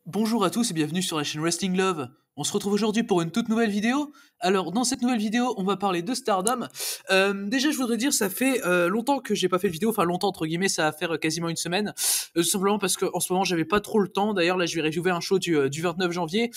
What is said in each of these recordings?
Bonjour à tous et bienvenue sur la chaîne Wrestling Love. On se retrouve aujourd'hui pour une toute nouvelle vidéo. Alors dans cette nouvelle vidéo, on va parler de Stardom. Déjà, je voudrais dire, ça fait longtemps que j'ai pas fait de vidéo, enfin longtemps entre guillemets, ça va faire quasiment une semaine. Tout simplement parce qu'en ce moment, j'avais pas trop le temps. D'ailleurs, là, je vais reviewer un show du 29 janvier.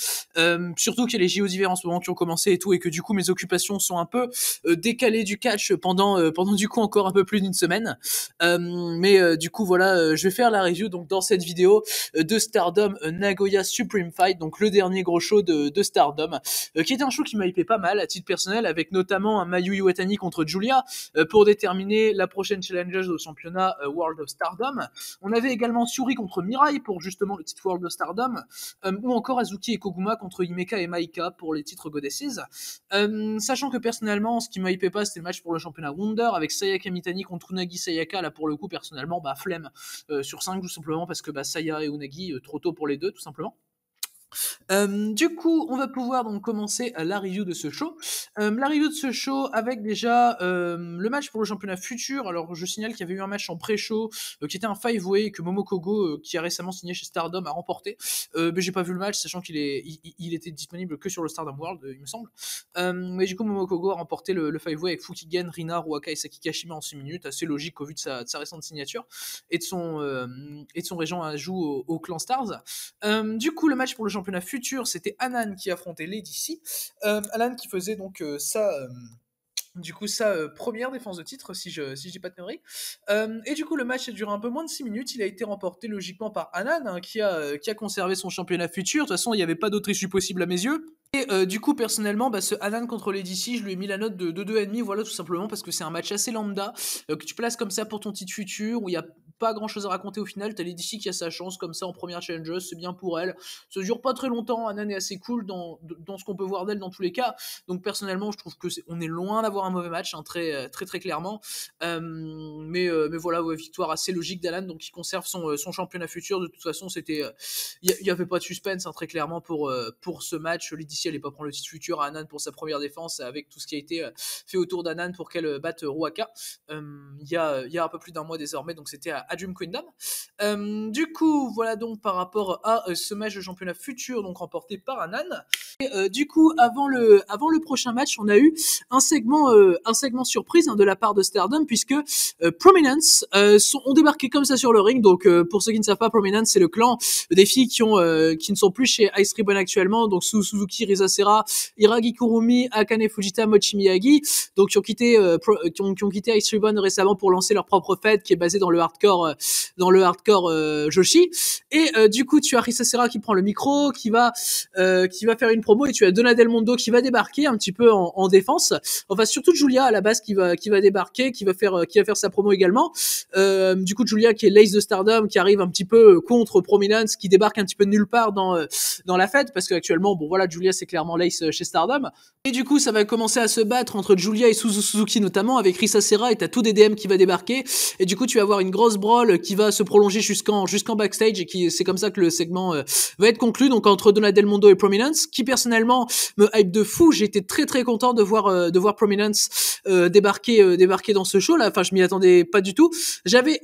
Surtout qu'il y a les JO d'hiver en ce moment qui ont commencé et tout, et que du coup, mes occupations sont un peu décalées du catch pendant du coup encore un peu plus d'une semaine. Mais du coup, voilà, je vais faire la review donc dans cette vidéo de Stardom Nagoya Supreme Fight, donc le dernier gros show de Stardom, qui était un show qui m'a hypé pas mal à titre personnel, avec notamment un Mayu Iwatani contre Julia pour déterminer la prochaine challengeuse au championnat World of Stardom. On avait également Syuri contre Mirai pour justement le titre World of Stardom, ou encore Azuki et Koguma contre Himeka et Maika pour les titres Goddesses. Sachant que personnellement, ce qui m'a hypé pas, c'était le match pour le championnat Wonder avec Sayaka Mitani contre Unagi Sayaka. Là pour le coup, personnellement, flemme sur 5 tout simplement parce que Saya et Unagi, trop tôt pour les deux tout simplement. Du coup, on va pouvoir donc commencer la review de ce show. La review de ce show avec déjà le match pour le championnat futur. Alors, je signale qu'il y avait eu un match en pré-show qui était un 5-way que Momokogo, qui a récemment signé chez Stardom, a remporté. Mais j'ai pas vu le match, sachant il était disponible que sur le Stardom World, il me semble. Mais du coup, Momokogo a remporté le 5-way avec Fukigen, Rina, Ruaka et Saki Kashima en 6 minutes. Assez logique au vu de sa récente signature et de son région ajout au clan Stars. Du coup, le match pour le championnat futur, c'était Anan qui affrontait Lady C. Anan qui faisait donc sa première défense de titre, si je dis pas de conneries. Et du coup, le match a duré un peu moins de 6 minutes. Il a été remporté logiquement par Anan, hein, qui a conservé son championnat futur. De toute façon, il n'y avait pas d'autre issue possible à mes yeux. Et du coup, personnellement, ce Anan contre Lady C, je lui ai mis la note de 2,5. Voilà, tout simplement parce que c'est un match assez lambda, que tu places comme ça pour ton titre futur, où il n'y a pas grand chose à raconter au final. T'as Lady C qui a sa chance comme ça en première challenger, c'est bien pour elle. Ça dure pas très longtemps. Anan est assez cool dans ce qu'on peut voir d'elle dans tous les cas. Donc personnellement, je trouve que on est loin d'avoir un mauvais match, hein, très très clairement. Mais voilà, ouais, victoire assez logique d'Alan, donc il conserve son championnat futur. De toute façon, il y avait pas de suspense, hein, très clairement pour ce match. Lady C, elle n'est pas prendre le titre futur à Anan pour sa première défense, avec tout ce qui a été fait autour d'Anan pour qu'elle batte Ruaka. Il y a un peu plus d'un mois désormais, donc c'était à Dream Kingdom. Du coup, voilà donc par rapport à ce match de championnat futur, donc remporté par Anan. Et du coup, avant le prochain match, on a eu un segment surprise, hein, de la part de Stardom, puisque Prominence ont débarqué comme ça sur le ring. Donc pour ceux qui ne savent pas, Prominence, c'est le clan des filles qui ne sont plus chez Ice Ribbon actuellement, donc Suzuki, Risa Serra, Hiragi Kurumi, Akane Fujita, Mochi Miyagi, donc qui ont quitté Ice Ribbon récemment pour lancer leur propre fête qui est basée dans le hardcore Joshi. Et du coup, tu as Risa Serra qui prend le micro, qui va faire une promo, et tu as Donna Del Mondo qui va débarquer un petit peu en défense. Enfin, surtout Julia à la base qui va débarquer, qui va faire sa promo également. Du coup, Julia qui est l'ace de Stardom, qui arrive un petit peu contre Prominence, qui débarque un petit peu de nulle part dans la fête, parce qu'actuellement, bon voilà, Julia c'est clairement l'ace chez Stardom. Et du coup, ça va commencer à se battre entre Julia et Suzuki notamment, avec Risa Serra, et t'as tout DDM qui va débarquer. Et du coup, tu vas avoir une grosse brawl qui va se prolonger jusqu'en backstage, et c'est comme ça que le segment va être conclu, donc entre Donna Del Mondo et Prominence, qui personnellement me hype de fou. J'ai été très très content de voir Prominence débarquer dans ce show là. Enfin, je m'y attendais pas du tout. J'avais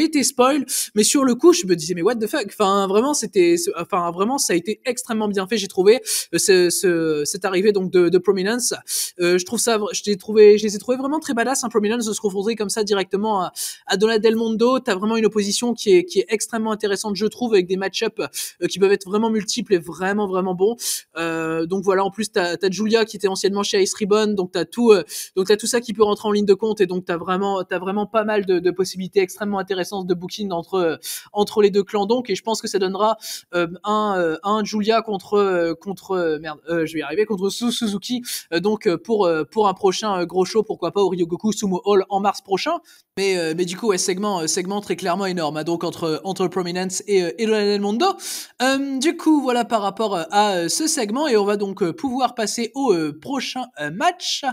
été spoil, mais sur le coup, je me disais mais what the fuck. Enfin, vraiment, ça a été extrêmement bien fait, j'ai trouvé. Cette arrivée donc de Prominence. Je les ai trouvés vraiment très badass, hein, Prominence, de se confronter comme ça directement à Donna Del Mondo. T'as vraiment une opposition qui est extrêmement intéressante, je trouve, avec des match-up qui peuvent être vraiment multiples et vraiment vraiment bons. Donc voilà, en plus t'as Julia qui était anciennement chez Ice Ribbon, donc t'as tout ça qui peut rentrer en ligne de compte, et donc t'as vraiment pas mal de possibilités extrêmement intéressantes de booking entre les deux clans, donc, et je pense que ça donnera un Julia contre Suzuki, donc pour un prochain gros show, pourquoi pas au Ryogoku Sumo Hall en mars prochain. Mais du coup, ouais, segment très clairement énorme, hein, donc entre Prominence et Del Mondo. Du coup, voilà par rapport à ce segment, et on va donc pouvoir passer au prochain match.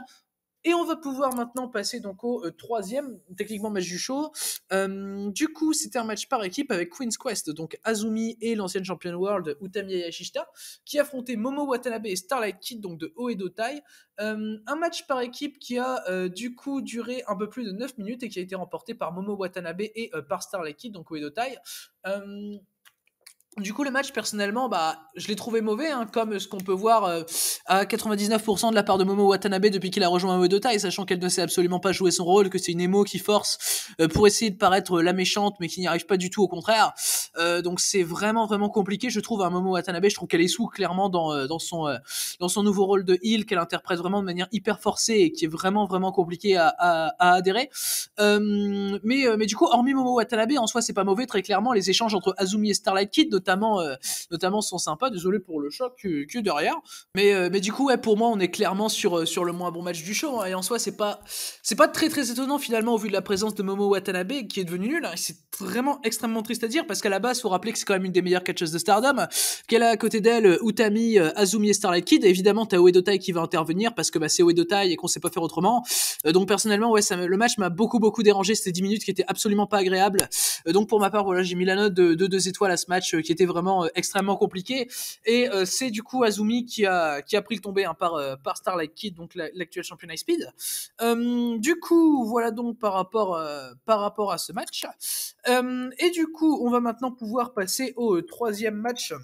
Et on va pouvoir maintenant passer donc au troisième, techniquement, match du show. Du coup, c'était un match par équipe avec Queen's Quest, donc Azumi et l'ancienne championne world Utami Yashishita, qui affrontaient Momo Watanabe et Starlight Kid, donc de Oedo Tai. Un match par équipe qui a du coup duré un peu plus de 9 minutes et qui a été remporté par Momo Watanabe et par Starlight Kid, donc Oedo Tai. Du coup, le match, personnellement, je l'ai trouvé mauvais, hein, comme ce qu'on peut voir à 99% de la part de Momo Watanabe depuis qu'il a rejoint Uedota, et sachant qu'elle ne sait absolument pas jouer son rôle, que c'est une émo qui force pour essayer de paraître la méchante, mais qui n'y arrive pas du tout, au contraire. Donc c'est vraiment, vraiment compliqué, je trouve, à Momo Watanabe. Je trouve qu'elle est sous, clairement, dans son nouveau rôle de heel, qu'elle interprète vraiment de manière hyper forcée, et qui est vraiment, vraiment compliqué à adhérer. Mais du coup, hormis Momo Watanabe, en soi, c'est pas mauvais, très clairement. Les échanges entre Azumi et Starlight Kid, notamment sont sympas. Désolé pour le choc que derrière. Mais du coup, ouais, pour moi, on est clairement sur le moins bon match du show. Hein, et en soi, c'est pas très très étonnant finalement au vu de la présence de Momo Watanabe qui est devenue nulle. Hein, c'est vraiment extrêmement triste à dire parce qu'à la base, faut rappeler que c'est quand même une des meilleures catcheuses de Stardom. Qu'elle a à côté d'elle Utami, Azumi et Starlight Kid. Et évidemment, t'as Uedotai qui va intervenir parce que c'est Uedotai et qu'on sait pas faire autrement. Donc personnellement, ouais, le match m'a beaucoup dérangé. C'était 10 minutes qui étaient absolument pas agréables. Donc pour ma part, voilà, j'ai mis la note de 2 étoiles à ce match qui était vraiment extrêmement compliqué. Et c'est du coup Azumi qui a pris le tombé, hein, par Starlight Kid, donc l'actuel champion High Speed. Du coup, voilà donc par rapport à ce match. Et du coup, on va maintenant pouvoir passer au troisième match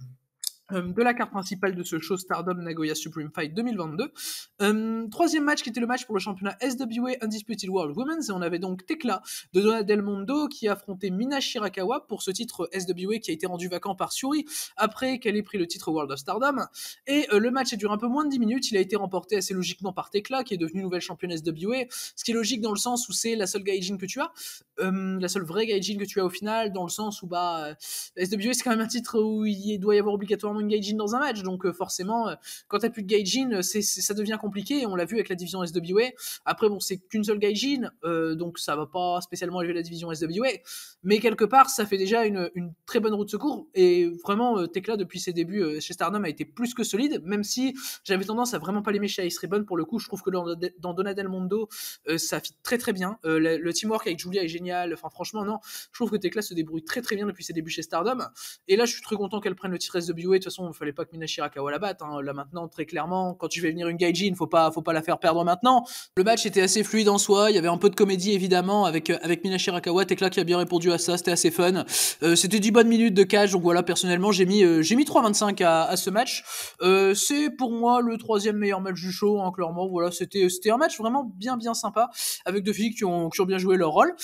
de la carte principale de ce show Stardom Nagoya Supreme Fight 2022. Troisième match qui était le match pour le championnat SWA Undisputed World Women's, et on avait donc Tekla de Donna Del Mondo qui affrontait Mina Shirakawa pour ce titre SWA qui a été rendu vacant par Syuri après qu'elle ait pris le titre World of Stardom. Et le match a duré un peu moins de 10 minutes, il a été remporté assez logiquement par Tekla qui est devenue nouvelle championne SWA, ce qui est logique dans le sens où c'est la seule gaijin que tu as, la seule vraie gaijin que tu as au final, dans le sens où la SWA c'est quand même un titre où il doit y avoir obligatoirement une gaijin dans un match, donc forcément quand t'as plus de gaijin ça devient compliqué, et on l'a vu avec la division SWA. Après bon, c'est qu'une seule gaijin, donc ça va pas spécialement élever la division SWA, mais quelque part ça fait déjà une très bonne roue de secours, et vraiment Tekla depuis ses débuts chez Stardom a été plus que solide, même si j'avais tendance à vraiment pas l'aimer chez Ice Ribbon. Pour le coup, je trouve que dans Donna Del Mondo ça fit très très bien, le teamwork avec Julia est génial, enfin franchement non, je trouve que Tekla se débrouille très très bien depuis ses débuts chez Stardom, et là je suis très content qu'elle prenne le titre SWA. De toute façon, il fallait pas que Mina Shirakawa la batte, hein. Là maintenant, très clairement, quand tu fais venir une gaijin, faut pas la faire perdre maintenant. Le match était assez fluide en soi, il y avait un peu de comédie évidemment avec Mina Shirakawa. Tekla qui a bien répondu à ça, c'était assez fun. C'était 10 bonnes minutes de catch, donc voilà, personnellement j'ai mis 3,25 à ce match. C'est pour moi le troisième meilleur match du show, hein, clairement. Voilà, c'était un match vraiment bien sympa avec deux filles qui ont bien joué leur rôle.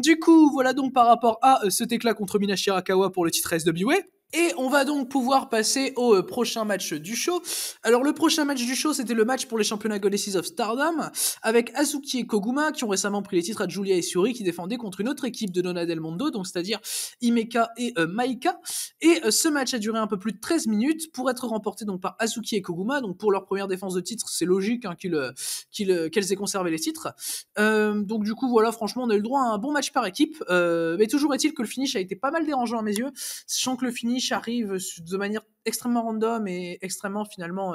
Du coup, voilà donc par rapport à ce Tekla contre Mina Shirakawa pour le titre SWA. Et on va donc pouvoir passer au prochain match du show. Alors le prochain match du show, c'était le match pour les championnats Goddesses of Stardom, avec Azuki et Koguma qui ont récemment pris les titres à Julia et Syuri, qui défendaient contre une autre équipe de Donna Del Mondo, donc c'est-à-dire Himeka et Maika. Et ce match a duré un peu plus de 13 minutes pour être remporté donc par Azuki et Koguma. Donc pour leur première défense de titre, c'est logique, hein, qu'elles aient conservé les titres. Donc du coup voilà, franchement on a eu le droit à un bon match par équipe, mais toujours est-il que le finish a été pas mal dérangeant à mes yeux, sachant que le finish arrive de manière extrêmement random et extrêmement finalement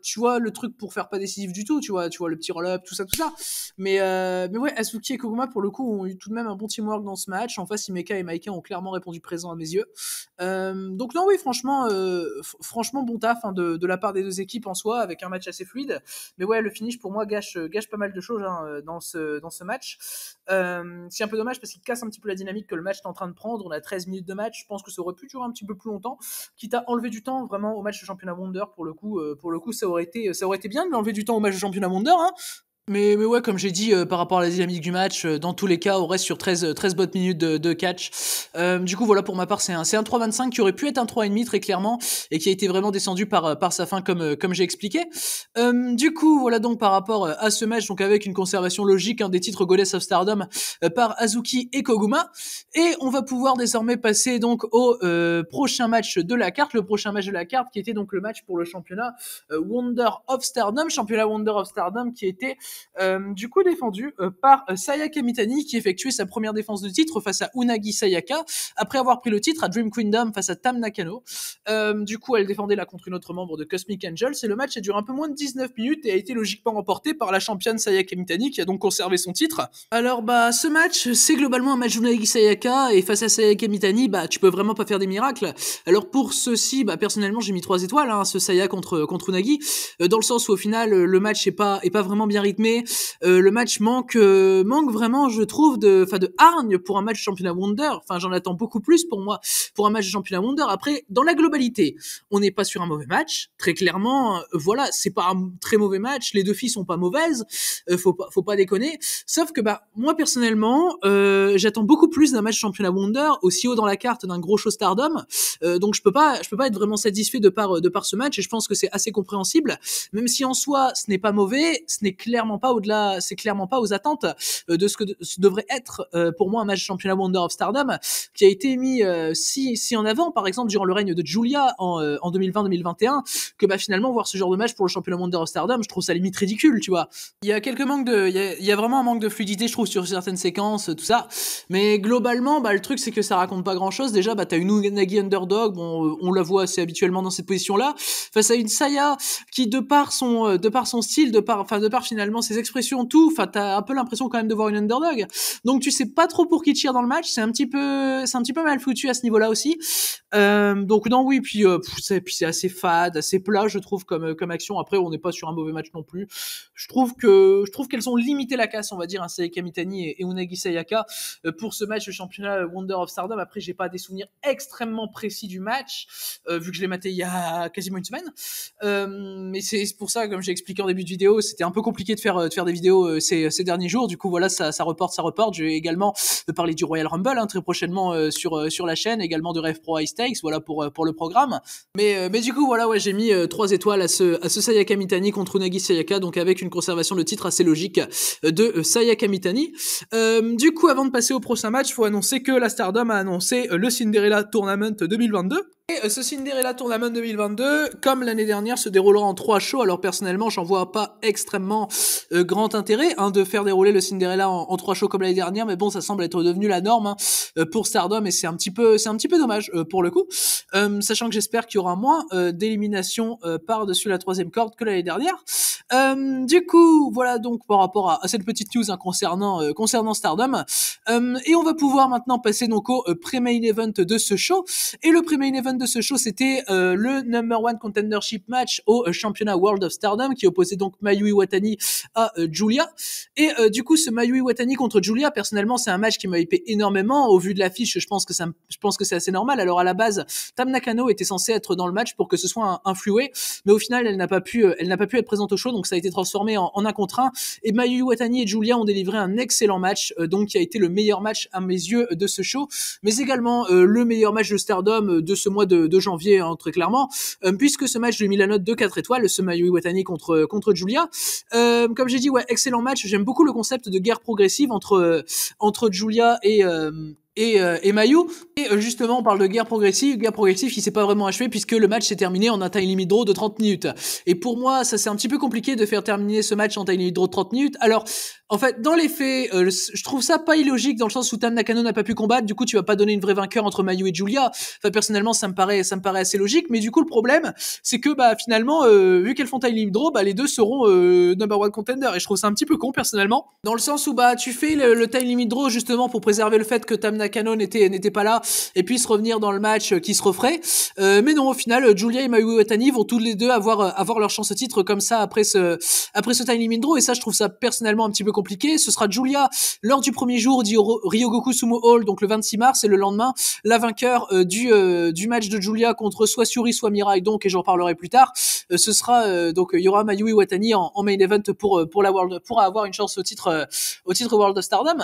tu vois le truc pour faire pas décisif du tout, tu vois le petit roll-up, tout ça mais ouais, Azuki et Koguma pour le coup ont eu tout de même un bon teamwork dans ce match. En face, Himeka et Maika ont clairement répondu présent à mes yeux, donc non, oui, franchement bon taf, hein, de la part des deux équipes en soi, avec un match assez fluide. Mais ouais, le finish pour moi gâche pas mal de choses, hein, dans ce match. C'est un peu dommage parce qu'il casse un petit peu la dynamique que le match est en train de prendre. On a 13 minutes de match, je pense que ça aurait pu durer un petit peu plus longtemps, quitte à enlever du temps vraiment au match de championnat Wonder. Pour le coup ça aurait été bien de l'enlever du temps au match de championnat Wonder, hein. Mais ouais, comme j'ai dit, par rapport à la dynamique du match, dans tous les cas, on reste sur 13 bonnes minutes de catch. Du coup, voilà, pour ma part, c'est un 3,25 qui aurait pu être un 3,5 très clairement, et qui a été vraiment descendu par sa fin, comme j'ai expliqué. Du coup, voilà donc par rapport à ce match, donc avec une conservation logique, hein, des titres Goddess of Stardom par Azuki et Koguma. Et on va pouvoir désormais passer donc au prochain match de la carte, qui était donc le match pour le championnat Wonder of Stardom, qui était du coup défendu par Sayaka Mitani, qui effectuait sa première défense de titre face à Unagi Sayaka après avoir pris le titre à Dream Kingdom face à Tam Nakano. Du coup, elle défendait là contre une autre membre de Cosmic Angels, et le match a duré un peu moins de 19 minutes et a été logiquement remporté par la championne Sayaka Mitani, qui a donc conservé son titre. Alors ce match, c'est globalement un match d'Unagi Sayaka, et face à Sayaka Mitani, tu peux vraiment pas faire des miracles. Alors pour ceci, personnellement j'ai mis 3 étoiles, hein, ce Saya contre Unagi, dans le sens où au final le match est pas vraiment bien rythmé, aimé. Le match manque vraiment, je trouve, de hargne pour un match championnat Wonder. Enfin, j'en attends beaucoup plus pour moi pour un match de championnat Wonder. Après, dans la globalité, on n'est pas sur un mauvais match. Très clairement, voilà, c'est pas un très mauvais match. Les deux filles sont pas mauvaises. Faut pas déconner. Sauf que moi personnellement, j'attends beaucoup plus d'un match championnat Wonder aussi haut dans la carte d'un gros show Stardom. Donc je peux pas être vraiment satisfait de par ce match, et je pense que c'est assez compréhensible. Même si en soi ce n'est pas mauvais, ce n'est clairement pas au-delà, c'est clairement pas aux attentes de ce que ce devrait être pour moi un match championnat Wonder of Stardom, qui a été mis si en avant par exemple durant le règne de Julia en 2020-2021, que finalement voir ce genre de match pour le championnat Wonder of Stardom, je trouve ça limite ridicule, tu vois. Il y a quelques manques de, il y a vraiment un manque de fluidité, je trouve, sur certaines séquences, tout ça. Mais globalement, le truc c'est que ça raconte pas grand chose. Déjà, t'as une Unagi underdog, bon, on la voit assez habituellement dans cette position-là, face à une Saya qui, de par son style, de par finalement ses expressions, tout, t'as un peu l'impression quand même de voir une underdog. Donc tu sais pas trop pour qui cheer dans le match, c'est un petit peu mal foutu à ce niveau-là aussi. Donc non, oui, puis c'est assez fade, assez plat, je trouve, comme action. Après, on n'est pas sur un mauvais match non plus. Je trouve qu'elles ont limité la casse, on va dire, Sayaka Mitani et Unagi Sayaka pour ce match de championnat Wonder of Stardom. Après, j'ai pas des souvenirs extrêmement précis du match, vu que je l'ai maté il y a quasiment une semaine. Mais c'est pour ça, comme j'ai expliqué en début de vidéo, c'était un peu compliqué de faire des vidéos ces derniers jours. Du coup, voilà, ça reporte. Je vais également parler du Royal Rumble très prochainement sur la chaîne, également de Rev Pro High Stakes, voilà pour le programme. Mais du coup, voilà, ouais, j'ai mis 3 étoiles à ce Sayaka Mitani contre Unagi Sayaka, donc avec une conservation de titre assez logique de Sayaka Mitani. Du coup, avant de passer au prochain match, faut annoncer que la Stardom a annoncé le Cinderella Tournament 2022. Et ce Cinderella Tournament 2022, comme l'année dernière, se déroulera en 3 shows. Alors personnellement, j'en vois pas extrêmement grand intérêt de faire dérouler le Cinderella en 3 shows comme l'année dernière, mais bon, ça semble être devenu la norme pour Stardom, et c'est un petit peu dommage pour le coup, sachant que j'espère qu'il y aura moins d'éliminations par-dessus la 3e corde que l'année dernière. Du coup, voilà donc par rapport à cette petite news concernant Stardom, et on va pouvoir maintenant passer donc au pré-main event de ce show. Et le pré-main event de ce show, c'était le number 1 contendership match au championnat World of Stardom, qui opposait donc Mayu Iwatani à Julia. Et du coup, ce Mayu Iwatani contre Julia, personnellement, c'est un match qui m'a hypé énormément. Au vu de l'affiche, je pense que c'est assez normal. Alors à la base, Tam Nakano était censée être dans le match pour que ce soit un freeway, mais au final, elle n'a pas pu être présente au show, donc ça a été transformé en 1 contre 1. Et Mayu Iwatani et Julia ont délivré un excellent match, donc qui a été le meilleur match à mes yeux de ce show, mais également le meilleur match de Stardom de ce mois de janvier, très clairement, puisque ce match lui a mis la note de 4 étoiles, ce Mayu Iwatani contre Julia. Comme j'ai dit, ouais, excellent match. J'aime beaucoup le concept de guerre progressive entre Julia et Mayu. Et justement, on parle de guerre progressive qui s'est pas vraiment achevée, puisque le match s'est terminé en un time limit draw de 30 minutes. Et pour moi, ça c'est un petit peu compliqué de faire terminer ce match en time limit draw de 30 minutes. Alors, en fait, dans les faits, je trouve ça pas illogique, dans le sens où Tam Nakano n'a pas pu combattre, du coup tu vas pas donner une vraie vainqueur entre Mayu et Julia. Enfin, personnellement, ça me paraît assez logique, mais du coup le problème, c'est que finalement, vu qu'elles font time limit draw, les deux seront number 1 contender, et je trouve ça un petit peu con personnellement, dans le sens où tu fais le time limit draw justement pour préserver le fait que Tam Nakano n'était pas là et puisse revenir dans le match qui se referait, mais non, au final Julia et Mayu Iwatani vont toutes les deux avoir leur chance au titre comme ça après ce time limit draw, et ça je trouve ça personnellement un petit peu compliqué. Ce sera Julia lors du premier jour du Ryogoku Sumo Hall, donc le 26 mars, et le lendemain la vainqueur du match de Julia contre soit Syuri soit Mirai, donc, et j'en parlerai plus tard, ce sera donc il y aura Mayu Iwatani en main event pour avoir une chance au titre World of Stardom.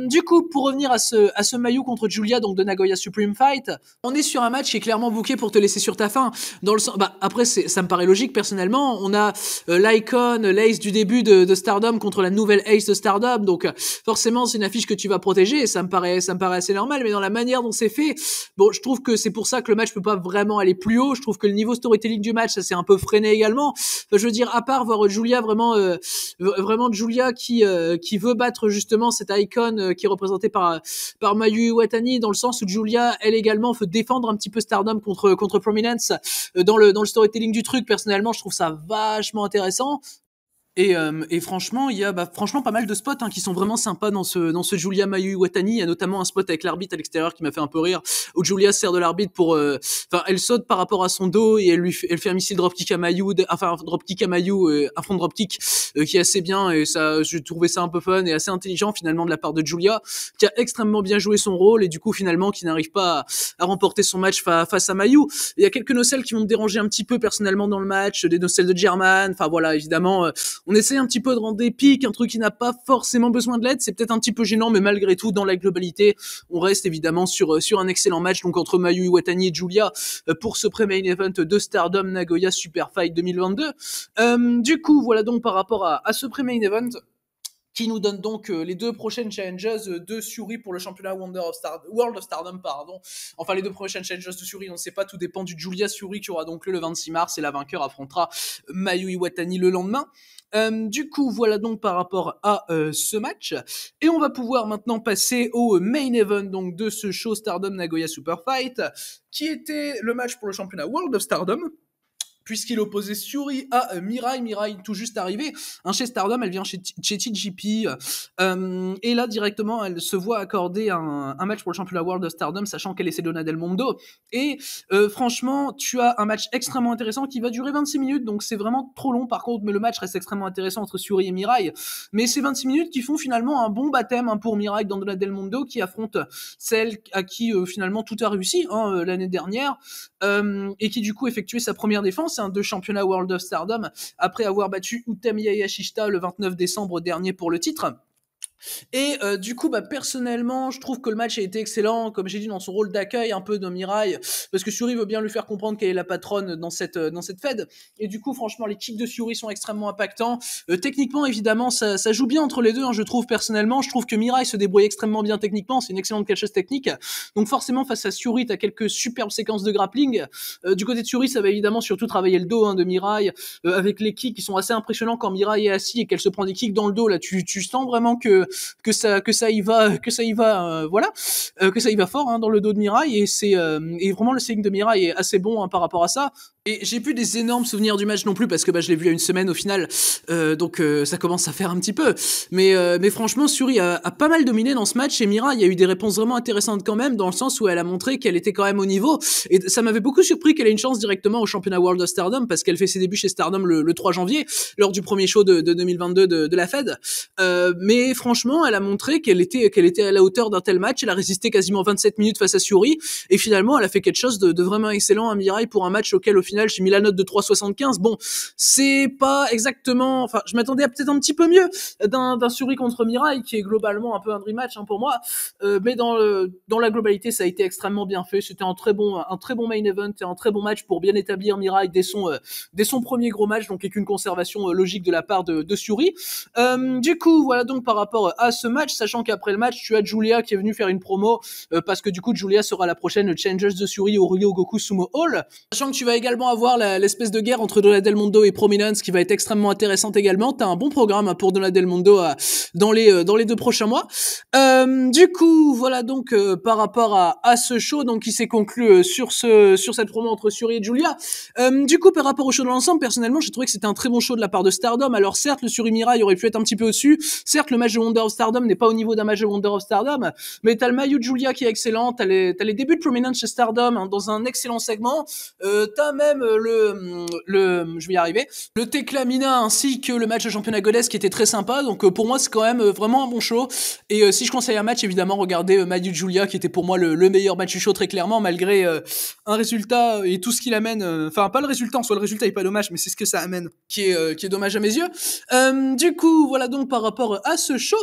Du coup, pour revenir à ce Mayu contre Julia, donc de Nagoya Supreme Fight, on est sur un match qui est clairement booké pour te laisser sur ta faim, dans le sens, après ça me paraît logique personnellement. On a l'icon, l'ace du début de Stardom contre la nouvelle ace de Stardom, donc forcément c'est une affiche que tu vas protéger, et ça me paraît assez normal, mais dans la manière dont c'est fait, bon, je trouve que c'est pour ça que le match peut pas vraiment aller plus haut. Je trouve que le niveau storytelling du match, ça s'est un peu freiné également. Enfin, je veux dire, à part voir Julia vraiment Julia qui veut battre justement cette icon qui est représentée par Mayu Iwatani, dans le sens où Julia, elle également, veut défendre un petit peu Stardom contre Prominence dans le storytelling du truc. Personnellement, je trouve ça vachement intéressant. Et franchement, il y a franchement pas mal de spots qui sont vraiment sympas dans ce Julia Mayu Iwatani. Il y a notamment un spot avec l'arbitre à l'extérieur qui m'a fait un peu rire, où Julia sert de l'arbitre enfin elle saute par rapport à son dos et elle fait un missile dropkick à Mayu, enfin un dropkick à Mayu, un front dropkick qui est assez bien, et ça, je trouvais ça un peu fun et assez intelligent finalement de la part de Giulia, qui a extrêmement bien joué son rôle et du coup finalement qui n'arrive pas à remporter son match face à Mayu. Il y a quelques nocelles qui vont me déranger un petit peu personnellement dans le match, des nocelles de German, enfin voilà, évidemment, on essaie un petit peu de rendre épique un truc qui n'a pas forcément besoin de l'aide, c'est peut-être un petit peu gênant, mais malgré tout, dans la globalité, on reste évidemment sur un excellent match, donc entre Mayu Iwatani et Giulia, pour ce pré-main event de Stardom Nagoya Super Fight 2022. Du coup, voilà donc par rapport à ce pré-main event, qui nous donne donc les deux prochaines challenges de Syuri pour le championnat World of Stardom, pardon. Enfin, les deux prochaines challenges de Syuri, on ne sait pas, tout dépend du Giulia Syuri qui aura donc lieu le 26 mars, et la vainqueur affrontera Mayu Iwatani le lendemain. Du coup, voilà donc par rapport à ce match. Et on va pouvoir maintenant passer au main event donc de ce show Stardom Nagoya Super Fight, qui était le match pour le championnat World of Stardom, puisqu'il opposait Syuri à Mirai. Mirai tout juste arrivée chez Stardom, elle vient chez TGP, et là directement elle se voit accorder un match pour le championnat World of Stardom, sachant qu'elle est Sedona del Mondo, et franchement tu as un match extrêmement intéressant qui va durer 26 minutes, donc c'est vraiment trop long par contre, mais le match reste extrêmement intéressant entre Syuri et Mirai, mais c'est 26 minutes qui font finalement un bon baptême pour Mirai dans Dona del Mondo, qui affronte celle à qui finalement tout a réussi l'année dernière, et qui du coup effectuait sa première défense de championnat World of Stardom après avoir battu Utami Hayashishita le 29 décembre dernier pour le titre. Et du coup, personnellement, je trouve que le match a été excellent, comme j'ai dit, dans son rôle d'accueil un peu de Mirai, parce que Syuri veut bien lui faire comprendre qu'elle est la patronne dans cette fed. Et du coup, franchement, les kicks de Syuri sont extrêmement impactants. Techniquement, évidemment, ça joue bien entre les deux, je trouve personnellement. Je trouve que Mirai se débrouille extrêmement bien techniquement, c'est une excellente catcheuse technique. Donc forcément, face à Syuri, t'as quelques superbes séquences de grappling. Du côté de Syuri, ça va évidemment surtout travailler le dos de Mirai, avec les kicks qui sont assez impressionnants quand Mirai est assis et qu'elle se prend des kicks dans le dos. Là, tu sens vraiment que ça y va, voilà, que ça y va fort dans le dos de Mirai, et vraiment le selling de Mirai est assez bon par rapport à ça. Et j'ai plus des énormes souvenirs du match non plus, parce que je l'ai vu il y a une semaine au final, donc ça commence à faire un petit peu. Mais franchement, Syuri a pas mal dominé dans ce match, et Mirai, il y a eu des réponses vraiment intéressantes quand même, dans le sens où elle a montré qu'elle était quand même au niveau, et ça m'avait beaucoup surpris qu'elle ait une chance directement au championnat World of Stardom, parce qu'elle fait ses débuts chez Stardom le 3 janvier, lors du premier show de 2022 de la Fed. Mais franchement, elle a montré qu'elle était à la hauteur d'un tel match. Elle a résisté quasiment 27 minutes face à Syuri, et finalement elle a fait quelque chose de vraiment excellent à Mirai pour un match auquel au final j'ai mis la note de 3,75. Bon, c'est pas exactement, enfin je m'attendais à peut-être un petit peu mieux d'un Syuri contre Mirai, qui est globalement un peu un dream match pour moi, mais dans la globalité ça a été extrêmement bien fait. C'était un très bon main event et un très bon match pour bien établir Mirai dès son premier gros match, donc avec une conservation logique de la part de Syuri. Du coup voilà donc par rapport à ce match, sachant qu'après le match tu as Giulia qui est venue faire une promo, parce que du coup Giulia sera la prochaine Challengers de Syuri au Ryogoku Sumo Hall, sachant que tu vas également avoir l'espèce de guerre entre Dona del Mondo et Prominence qui va être extrêmement intéressante également. T'as un bon programme pour Dona del Mondo dans les 2 prochains mois. Du coup voilà donc par rapport à ce show donc qui s'est conclu sur cette promo entre Syuri et Giulia. Du coup par rapport au show de l'ensemble, personnellement j'ai trouvé que c'était un très bon show de la part de Stardom. Alors certes le Syuri Mirai aurait pu être un petit peu au-dessus, certes le match de Wonder of Stardom n'est pas au niveau d'un match de Wonder of Stardom, mais t'as le Mayu Giulia qui est excellent, t'as les débuts de Prominence chez Stardom dans un excellent segment, t'as même je vais y arriver, le Tekla Mina ainsi que le match de championnat Goddess qui était très sympa. Donc pour moi c'est quand même vraiment un bon show, et si je conseille un match, évidemment regardez Mayu Giulia, qui était pour moi le meilleur match du show très clairement, malgré un résultat et tout ce qu'il amène, enfin pas le résultat en soi, le résultat est pas dommage, mais c'est ce que ça amène qui est dommage à mes yeux. Du coup voilà donc par rapport à ce show.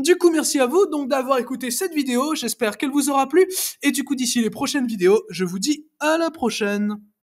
Du coup merci à vous donc d'avoir écouté cette vidéo, j'espère qu'elle vous aura plu, et du coup d'ici les prochaines vidéos je vous dis à la prochaine.